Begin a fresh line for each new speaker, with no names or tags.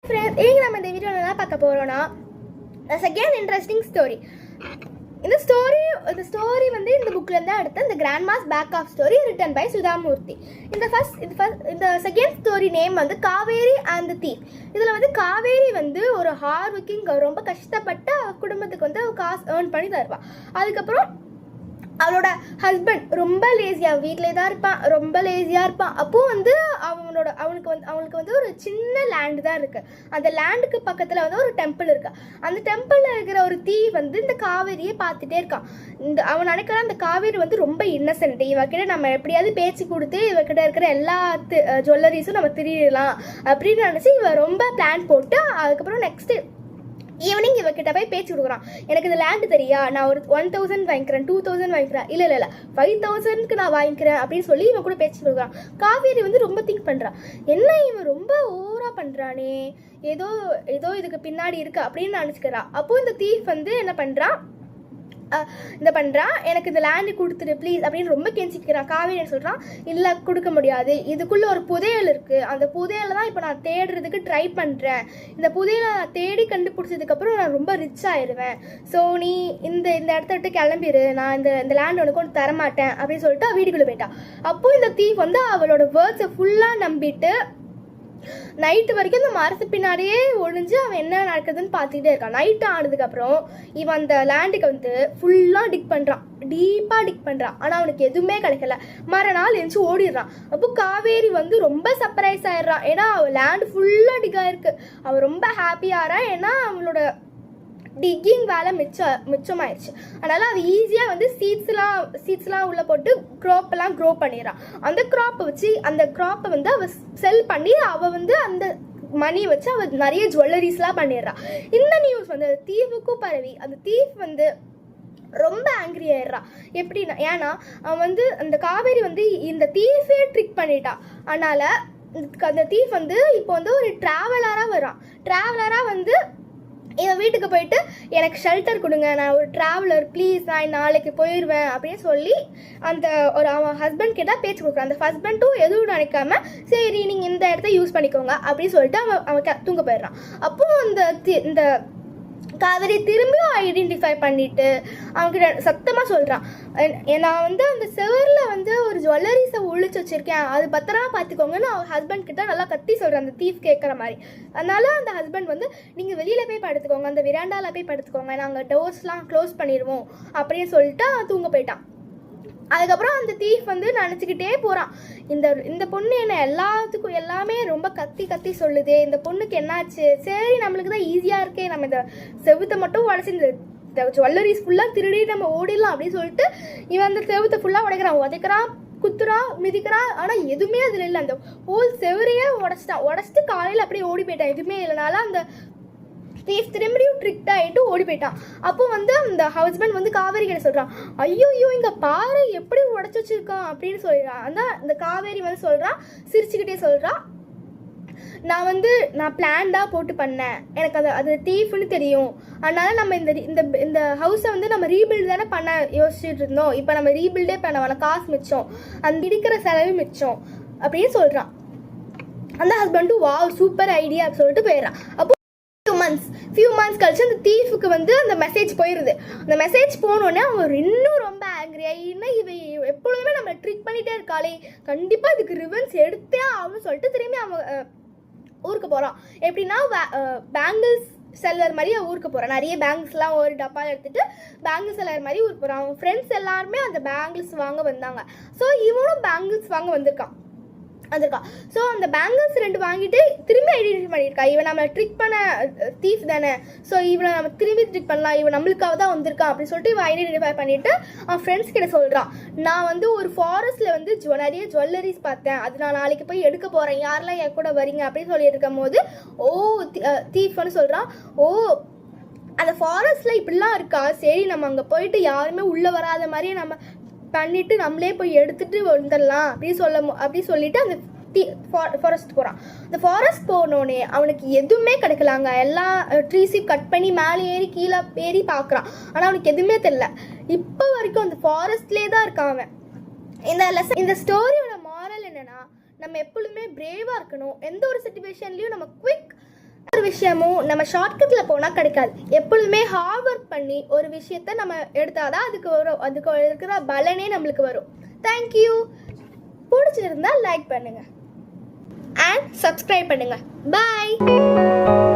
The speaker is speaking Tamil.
ஃப்ரெண்ட்ஸ், இன்னைக்கு நம்ம இந்த வீடியோவில் என்ன பார்க்க போகிறோன்னா செகண்ட் இன்ட்ரெஸ்டிங் ஸ்டோரி. இந்த ஸ்டோரி வந்து இந்த புக்லேருந்து தான் எடுத்த இந்த grandma's bag of story written by Sudha Murthy. இந்த செகண்ட் ஸ்டோரி நேம் வந்து காவேரி அண்ட் தி தீஃப். இதில் வந்து காவேரி வந்து ஒரு ஹார்ட் ஒர்க்கிங், ரொம்ப கஷ்டப்பட்டு குடும்பத்துக்கு வந்து காசு ஏர்ன் பண்ணி தருவாள். அதுக்கப்புறம் அவளோட ஹஸ்பண்ட் ரொம்ப லேசியாக வீட்டிலே தான் இருப்பான், ரொம்ப லேசியாக இருப்பான். அப்போது வந்து அவனுக்கு வந்து ஒரு சின்ன லேண்டு தான் இருக்குது. அந்த லேண்டுக்கு பக்கத்தில் வந்து ஒரு டெம்பிள் இருக்குது. அந்த டெம்பிளில் இருக்கிற ஒரு தீ வந்து இந்த காவேரியை பார்த்துட்டே இருக்கான். அவன் நினைக்கிறான் அந்த காவேரி வந்து ரொம்ப இன்னசென்ட், இவக்கிட்ட நம்ம எப்படியாவது பேச்சு கொடுத்து இவக்கிட்ட இருக்கிற எல்லா ஜுவல்லரிஸும் நம்ம திருடலாம் அப்படின்னு நினச்சி இவன் ரொம்ப பிளான் போட்டு அதுக்கப்புறம் நெக்ஸ்ட்டு ஈவினிங் இவக்கிட்ட போய் பேச்சு கொடுக்குறான். எனக்கு இந்த லேண்டு தெரியா, நான் ஒரு 1000 வாங்கிக்கிறேன், 2000 வாங்கிக்கிறேன், இல்லை 5000க்கு நான் வாங்கிக்கிறேன் அப்படின்னு சொல்லி இவன் கூட பேச்சு கொடுக்குறான். காவேரி வந்து ரொம்ப திங்க் பண்ணுறான், என்ன இவன் ரொம்ப ஓவராக பண்ணுறானே, ஏதோ இதுக்கு பின்னாடி இருக்கு அப்படின்னு நினச்சிக்கிறான். அப்போது இந்த தீஃப் வந்து என்ன பண்ணுறான், எனக்கு இந்த லேண்டு கொடுத்துரு ப்ளீஸ் அப்படின்னு ரொம்ப கெஞ்சிக்கிறான். காவேரி சொல்கிறான், இல்லை கொடுக்க முடியாது, இதுக்குள்ளே ஒரு புதையல் இருக்குது, அந்த புதையலை தான் இப்போ நான் தேடுறதுக்கு ட்ரை பண்ணுறேன், இந்த புதையலை நான் தேடி கண்டுபிடிச்சதுக்கப்புறம் நான் ரொம்ப ரிச் ஆயிடுவேன், ஸோ நீ இந்த இடத்த விட்டு கிளம்பிடு, நான் இந்த லேண்ட் உனக்கு ஒன்று தரமாட்டேன் அப்படின்னு சொல்லிட்டு வீட்டுக்குள்ளே போயிட்டான். அப்போது இந்த தீஃப் வந்து அவளோட வேர்ட்ஸை ஃபுல்லாக நம்பிட்டு நைட்டு வரைக்கும் இந்த மரத்து பின்னாடியே ஒழிஞ்சு அவன் என்ன நடக்குதுன்னு பார்த்துக்கிட்டே இருக்கான். நைட்டு ஆனதுக்கப்புறம் இவன் அந்த லேண்டுக்கு வந்து ஃபுல்லாக டீப்பாக டிக் பண்ணுறான். ஆனால் அவனுக்கு எதுவுமே கிடைக்கல. மறுநாள் எழுந்து ஓடிடுறான். அப்போ காவேரி வந்து ரொம்ப சர்ப்ரைஸ் ஆயிடுறான். ஏன்னா அவள் லேண்டு ஃபுல்லாக டிக் ஆயிருக்கு. அவள் ரொம்ப ஹாப்பியாகிறான். ஏன்னா அவளோட டிக்கிங் வேலை மிச்சமாயிடுச்சு. அதனால் அவள் ஈஸியாக வந்து சீட்ஸ்லாம் உள்ளே போட்டு க்ராப்பெல்லாம் க்ரோ பண்ணிடுறான். அந்த க்ராப்பை வந்து அவள் செல் பண்ணி அவள் வந்து அந்த மணி வச்சு அவள் நிறைய ஜுவல்லரிஸ்லாம் பண்ணிடுறான். இந்த நியூஸ் வந்து தீவுக்கும் பரவி அந்த தீஃப் வந்து ரொம்ப ஆங்கிரி ஆயிடுறான். எப்படின்னா, ஏன்னா அவன் வந்து அந்த காவேரி வந்து இந்த தீஃபே ட்ரிக் பண்ணிட்டான். அதனால் அந்த தீஃப் வந்து இப்போ வந்து ஒரு ட்ராவலராக வந்து என் வீட்டுக்கு போயிட்டு எனக்கு ஷெல்டர் கொடுங்க, நான் ஒரு ட்ராவலர் ப்ளீஸ், நான் நாளைக்கு போயிடுவேன் அப்படின்னு சொல்லி அவன் ஹஸ்பண்ட் கிட்ட பேச்சு கொடுக்குறான். அந்த ஹஸ்பண்டும் எதுவும் நினைக்காம சரி நீங்கள் இந்த இடத்த யூஸ் பண்ணிக்கோங்க அப்படின்னு சொல்லிட்டு அவன் தூங்க போயிடுறான். அப்போது இந்த காவேரி திரும்பியும் ஐடென்டிஃபை பண்ணிட்டு அவன்கிட்ட சத்தமாக சொல்கிறான், நான் வந்து அந்த செவரில் வந்து ஒரு ஜுவல்லரிஸை ஒழிச்சு வச்சுருக்கேன், அது பத்திரமா பார்த்துக்கோங்கன்னு அவன் ஹஸ்பண்ட் கிட்ட நல்லா கத்தி சொல்கிறான், அந்த தீஃப் கேட்குற மாதிரி. அதனால அந்த ஹஸ்பண்ட் வந்து நீங்கள் வெளியில் போய் படுத்துக்கோங்க, அந்த விராண்டாவில் போய் படுத்துக்கோங்க, நாங்கள் டோர்ஸ்லாம் க்ளோஸ் பண்ணிடுவோம் அப்படின்னு சொல்லிட்டு அவன் தூங்க போயிட்டான். அதுக்கப்புறம் அந்த தீஃப் வந்து நினச்சிக்கிட்டே போகிறான், இந்த பொண்ணு என்ன எல்லாத்துக்கும் எல்லாமே ரொம்ப கத்தி சொல்லுது, இந்த பொண்ணுக்கு என்னாச்சு, சரி நம்மளுக்கு தான் ஈஸியாக இருக்கே, நம்ம இந்த செவுத்தை மட்டும் உடச்சி இந்த ஜுவல்லரிஸ் ஃபுல்லாக திருடி நம்ம ஓடிடலாம் அப்படின்னு சொல்லிட்டு இவன் அந்த செவுத்தை ஃபுல்லாக உடைக்கிறான், குத்துறான், மிதிக்கிறான். ஆனால் எதுவுமே அதில் இல்லை. அந்த ஹோல் செவரையே உடச்சிட்டு காலையில் அப்படியே ஓடி போயிட்டான். எதுவுமே இல்லைனால அந்த தீஃப் திரும்பியும் ட்ரிக்ட் ஆகிட்டு ஓடி போயிட்டான். அப்போ வந்து அந்த ஹஸ்பண்ட் வந்து காவேரி கிட்ட சொல்கிறான், ஐயோ இங்கே பாரு எப்படி உடச்சி வச்சிருக்கான் அப்படின்னு சொல்லிடுறான். அந்த காவேரி வந்து சொல்கிறான், சிரிச்சுக்கிட்டே சொல்கிறான், நான் பிளான்டாக போட்டு பண்ணேன், எனக்கு அது தீஃப்னு தெரியும், அதனால நம்ம இந்த ஹவுஸை வந்து நம்ம ரீபில்ட் தானே பண்ண யோசிச்சுட்டு இருந்தோம், இப்போ நம்ம ரீபில்டே பண்ண காசு மிச்சம், அந்த இடிக்கிற செலவு மிச்சம் அப்படின்னு சொல்கிறான். அந்த ஹஸ்பண்டும் வாவ் சூப்பர் ஐடியா அப்படின்னு சொல்லிட்டு போயிடுறான். அப்போ ஃபியூ மந்த்ஸ் கழிச்சு அந்த தீஃபுக்கு வந்து அந்த மெசேஜ் போயிடுது. அந்த மெசேஜ் போனோடனே அவன் இன்னும் ரொம்ப ஆங்கிரி ஆகினா, இவ எப்பொழுதுமே நம்ம ட்ரிக் பண்ணிகிட்டே இருக்காளே, கண்டிப்பாக இதுக்கு ரிவென்ஸ் எடுத்தே ஆகும்னு சொல்லிட்டு திரும்பி அவன் ஊருக்கு போகிறான். எப்படின்னா பேங்கிள்ஸ் செல்லர் மாதிரி அவன் ஊருக்கு போகிறான். நிறைய பேங்கிள்ஸ்லாம் ஒரு டப்பாவில் எடுத்துகிட்டு பேங்கிள் செல்லர் மாதிரி ஊருக்கு போகிறான். அவன் ஃப்ரெண்ட்ஸ் எல்லாருமே அந்த பேங்கிள்ஸ் வாங்க வந்தாங்க. ஸோ இவனும் பேங்கிள்ஸ் வாங்க வந்திருக்கான். ஸோ அந்த பேங்கிள்ஸ் 2 வாங்கிட்டு திரும்பி ஐடென்டிஃபை பண்ணியிருக்கா, இவன் நம்ம ட்ரிக் பண்ண தீஃப் தானே, ஸோ இவனை நம்ம திரும்பி ட்ரிக் பண்ணலாம், இவன் நம்மளுக்காக தான் வந்திருக்கான் அப்படின்னு சொல்லிட்டு இவன் ஐடென்டிஃபை பண்ணிவிட்டு அவன் ஃப்ரெண்ட்ஸ் கிட்ட சொல்கிறான், நான் வந்து ஒரு ஃபாரஸ்ட்டில் வந்து நிறைய ஜுவல்லரிஸ் பார்த்தேன், அது நான் நாளைக்கு போய் எடுக்க போகிறேன், யாரெல்லாம் என் கூட வரீங்க அப்படின்னு சொல்லியிருக்கும் போது தீஃப்னு சொல்கிறான், அந்த ஃபாரஸ்ட்டில் இப்படிலாம் இருக்கா, சரி நம்ம அங்கே போயிட்டு யாருமே உள்ளே வராத மாதிரியே நம்ம பண்ணிவிட்டு நம்மளே போய் எடுத்துகிட்டு வந்துடலாம் அப்படி சொல்லிட்டு அந்த ஃபாரஸ்ட் போகிறான். அந்த ஃபாரஸ்ட் போனோடனே அவனுக்கு எதுவுமே கிடைக்கலாங்க. எல்லா ட்ரீஸையும் கட் பண்ணி மேலே கீழே ஏறி பார்க்குறான். ஆனால் அவனுக்கு எதுவுமே தெரியல. இப்போ வரைக்கும் அந்த ஃபாரஸ்ட்லேயே தான் இருக்கான் அவன். இந்த ஸ்டோரியோட மாரல் என்னென்னா, நம்ம எப்பொழுதுமே பிரேவாக இருக்கணும். எந்த ஒரு சிச்சுவேஷன்லையும் நம்ம குவிக் விஷயமும் நம்ம ஷார்ட்கட்டில் போனால் கிடைக்காது. எப்பொழுதுமே ஹார்ட் ஒர்க் பண்ணி ஒரு விஷயத்தை நம்ம எடுத்தாதான் அதுக்கு இருக்கிற பலனே நம்மளுக்கு வரும். தேங்க்யூ. பிடிச்சிருந்தா லைக் பண்ணுங்கள் அண்ட் சப்ஸ்கிரைப் பண்ணுங்கள். பாய்.